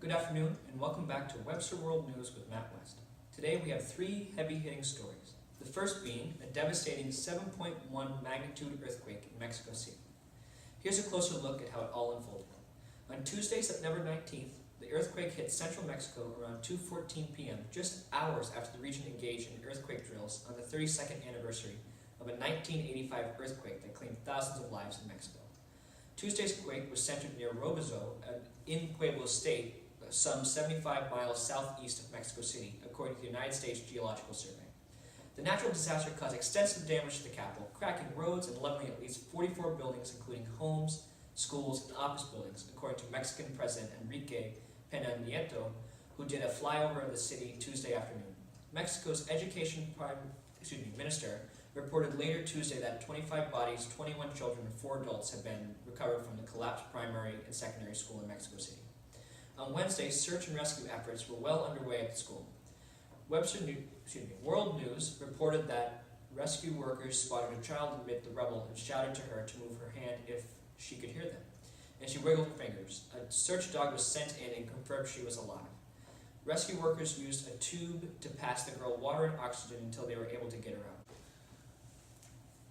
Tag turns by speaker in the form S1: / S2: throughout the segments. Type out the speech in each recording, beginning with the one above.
S1: Good afternoon and welcome back to Webster World News with Matt West. Today we have three heavy-hitting stories. The first being a devastating 7.1 magnitude earthquake in Mexico City. Here's a closer look at how it all unfolded. On Tuesday, September 19th, the earthquake hit central Mexico around 2:14 p.m., just hours after the region engaged in earthquake drills on the 32nd anniversary of a 1985 earthquake that claimed thousands of lives in Mexico. Tuesday's quake was centered near Robozo in Pueblo State, some 75 miles southeast of Mexico City, according to the United States Geological Survey. The natural disaster caused extensive damage to the capital, cracking roads and leveling at least 44 buildings, including homes, schools, and office buildings, according to Mexican President Enrique Pena Nieto, who did a flyover of the city Tuesday afternoon. Mexico's Education Minister reported later Tuesday that 25 bodies, 21 children, and 4 adults have been recovered from the collapsed primary and secondary school in Mexico City. On Wednesday, search and rescue efforts were well underway at the school. World News reported that rescue workers spotted a child amid the rubble and shouted to her to move her hand if she could hear them, and she wiggled her fingers. A search dog was sent in and confirmed she was alive. Rescue workers used a tube to pass the girl water and oxygen until they were able to get her out.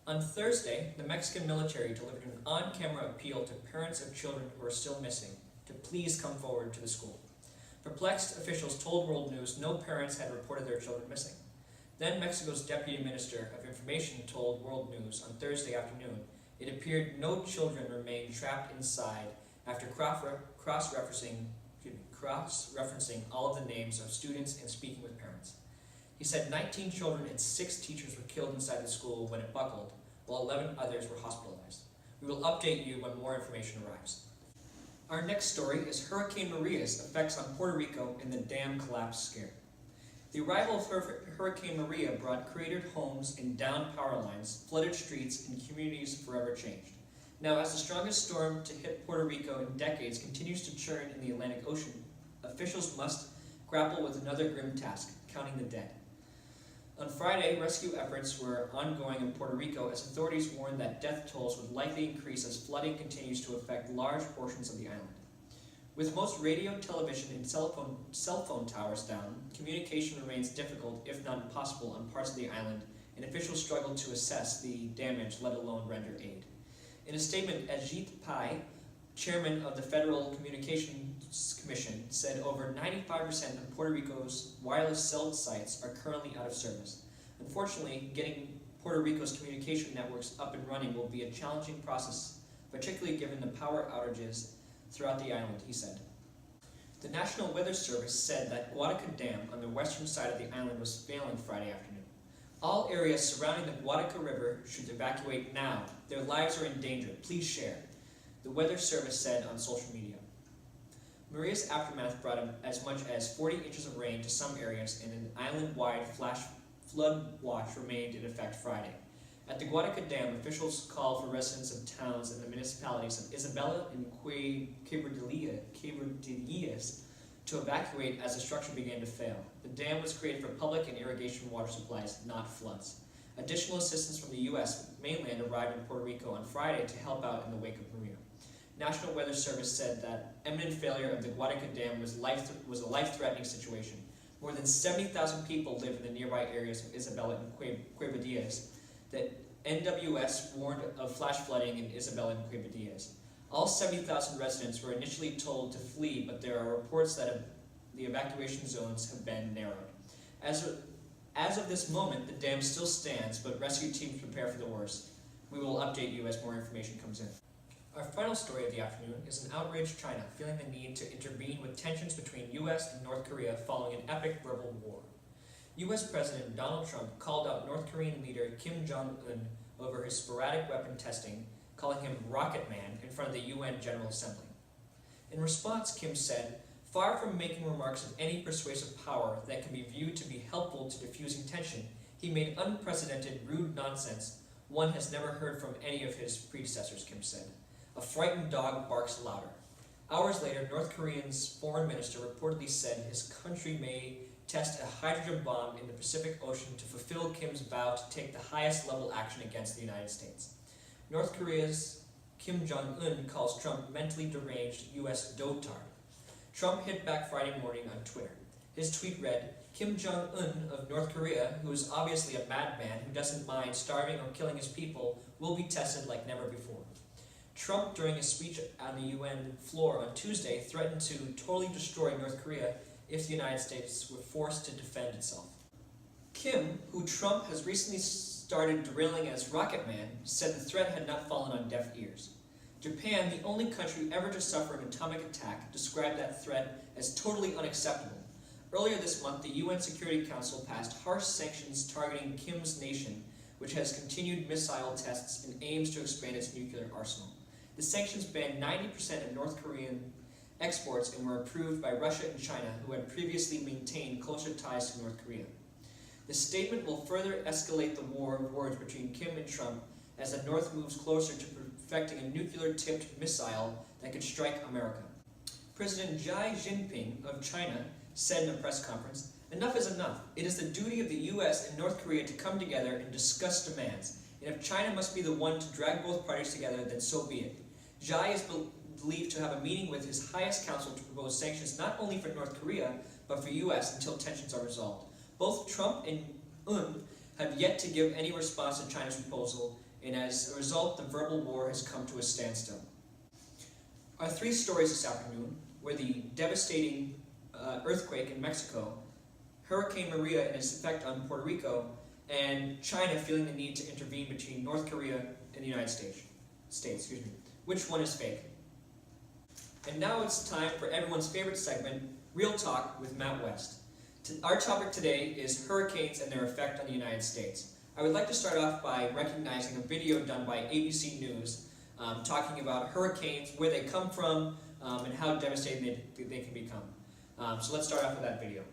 S1: On Thursday, the Mexican military delivered an on-camera appeal to parents of children who are still missing to please come forward to the school. Perplexed officials told World News no parents had reported their children missing. Then Mexico's Deputy Minister of Information told World News on Thursday afternoon it appeared no children remained trapped inside after cross-referencing all of the names of students and speaking with parents. He said 19 children and 6 teachers were killed inside the school when it buckled, while 11 others were hospitalized. We will update you when more information arrives. Our next story is Hurricane Maria's effects on Puerto Rico and the dam collapse scare. The arrival of Hurricane Maria brought cratered homes and downed power lines, flooded streets, and communities forever changed. Now, as the strongest storm to hit Puerto Rico in decades continues to churn in the Atlantic Ocean, officials must grapple with another grim task, counting the dead. On Friday, rescue efforts were ongoing in Puerto Rico as authorities warned that death tolls would likely increase as flooding continues to affect large portions of the island. With most radio, television, and cell phone towers down, communication remains difficult, if not impossible, on parts of the island, and officials struggle to assess the damage, let alone render aid. In a statement, Ajit Pai, chairman of the Federal Communications Commission, said over 95% of Puerto Rico's wireless cell sites are currently out of service. Unfortunately, getting Puerto Rico's communication networks up and running will be a challenging process, particularly given the power outages throughout the island, he said. The National Weather Service said that Guadaca Dam on the western side of the island was failing Friday afternoon. All areas surrounding the Guadaca River should evacuate now. Their lives are in danger. Please share, the Weather Service said on social media. Maria's aftermath brought as much as 40 inches of rain to some areas, and an island-wide flash flood watch remained in effect Friday. At the Guadaca Dam, officials called for residents of towns and the municipalities of Isabela and Quebradillas to evacuate as the structure began to fail. The dam was created for public and irrigation water supplies, not floods. Additional assistance from the U.S. mainland arrived in Puerto Rico on Friday to help out in the wake of Maria. National Weather Service said that imminent failure of the Guadaca Dam was a life-threatening situation. More than 70,000 people live in the nearby areas of Isabela and Quebradillas. The NWS warned of flash flooding in Isabela and Quebradillas. All 70,000 residents were initially told to flee, but there are reports that the evacuation zones have been narrowed. As of this moment, the dam still stands, but rescue teams prepare for the worst. We will update you as more information comes in. Our final story of the afternoon is an outraged China feeling the need to intervene with tensions between U.S. and North Korea following an epic verbal war. U.S. President Donald Trump called out North Korean leader Kim Jong-un over his sporadic weapon testing, calling him Rocket Man in front of the UN General Assembly. In response, Kim said, "Far from making remarks of any persuasive power that can be viewed to be helpful to diffusing tension, he made unprecedented, rude nonsense one has never heard from any of his predecessors," Kim said. "A frightened dog barks louder." Hours later, North Korea's foreign minister reportedly said his country may test a hydrogen bomb in the Pacific Ocean to fulfill Kim's vow to take the highest level action against the United States. North Korea's Kim Jong-un calls Trump mentally deranged U.S. dotard. Trump hit back Friday morning on Twitter. His tweet read, "Kim Jong-un of North Korea, who is obviously a madman who doesn't mind starving or killing his people, will be tested like never before." Trump, during a speech on the UN floor on Tuesday, threatened to totally destroy North Korea if the United States were forced to defend itself. Kim, who Trump has recently started derailing as Rocket Man, said the threat had not fallen on deaf ears. Japan, the only country ever to suffer an atomic attack, described that threat as totally unacceptable. Earlier this month, the UN Security Council passed harsh sanctions targeting Kim's nation, which has continued missile tests and aims to expand its nuclear arsenal. The sanctions banned 90% of North Korean exports and were approved by Russia and China, who had previously maintained closer ties to North Korea. The statement will further escalate the war of words between Kim and Trump as the North moves closer to perfecting a nuclear-tipped missile that could strike America. President Xi Jinping of China said in a press conference, "Enough is enough. It is the duty of the US and North Korea to come together and discuss demands. And if China must be the one to drag both parties together, then so be it." Xi is believed to have a meeting with his highest council to propose sanctions not only for North Korea, but for US until tensions are resolved. Both Trump and Un have yet to give any response to China's proposal, and as a result, the verbal war has come to a standstill. Our three stories this afternoon were the devastating earthquake in Mexico, Hurricane Maria and its effect on Puerto Rico, and China feeling the need to intervene between North Korea and the United States. Which one is fake? And now it's time for everyone's favorite segment, Real Talk with Matt West. Our topic today is hurricanes and their effect on the United States. I would like to start off by recognizing a video done by ABC News talking about hurricanes, where they come from, and how devastating they can become. So let's start off with that video.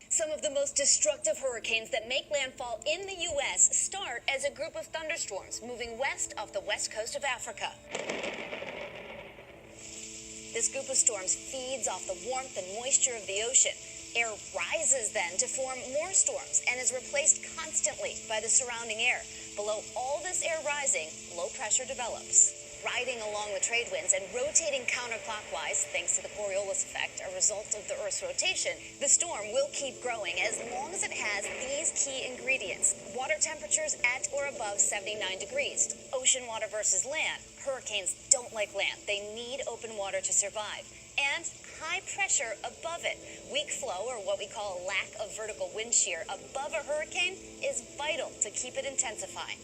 S2: Some of the most destructive hurricanes that make landfall in the U.S. start as a group of thunderstorms moving west off the west coast of Africa. This group of storms feeds off the warmth and moisture of the ocean. Air rises then to form more storms and is replaced constantly by the surrounding air. Below all this air rising, low pressure develops. Riding along the trade winds and rotating counterclockwise, thanks to the Coriolis effect, a result of the Earth's rotation, the storm will keep growing as long as it has these key ingredients. Water temperatures at or above 79 degrees. Ocean water versus land. Hurricanes don't like land. They need open water to survive. And high pressure above it. Weak flow, or what we call a lack of vertical wind shear above a hurricane, is vital to keep it intensifying.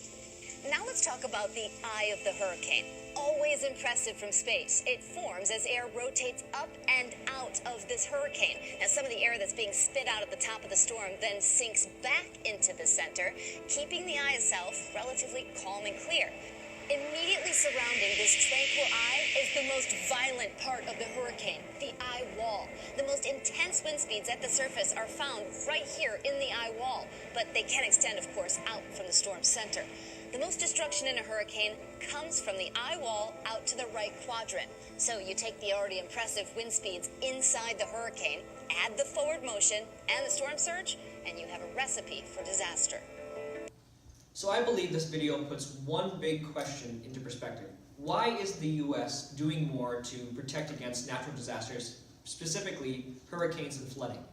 S2: Now let's talk about the eye of the hurricane. Always impressive from space. It forms as air rotates up and out of this hurricane. Now some of the air that's being spit out at the top of the storm then sinks back into the center, keeping the eye itself relatively calm and clear. Immediately surrounding this tranquil eye is the most violent part of the hurricane, the eye wall. The most intense wind speeds at the surface are found right here in the eye wall, but they can extend, of course, out from the storm's center. The most destruction in a hurricane comes from the eye wall out to the right quadrant. So you take the already impressive wind speeds inside the hurricane, add the forward motion and the storm surge, and you have a recipe for disaster.
S1: So I believe this video puts one big question into perspective. Why is the U.S. doing more to protect against natural disasters, specifically hurricanes and flooding?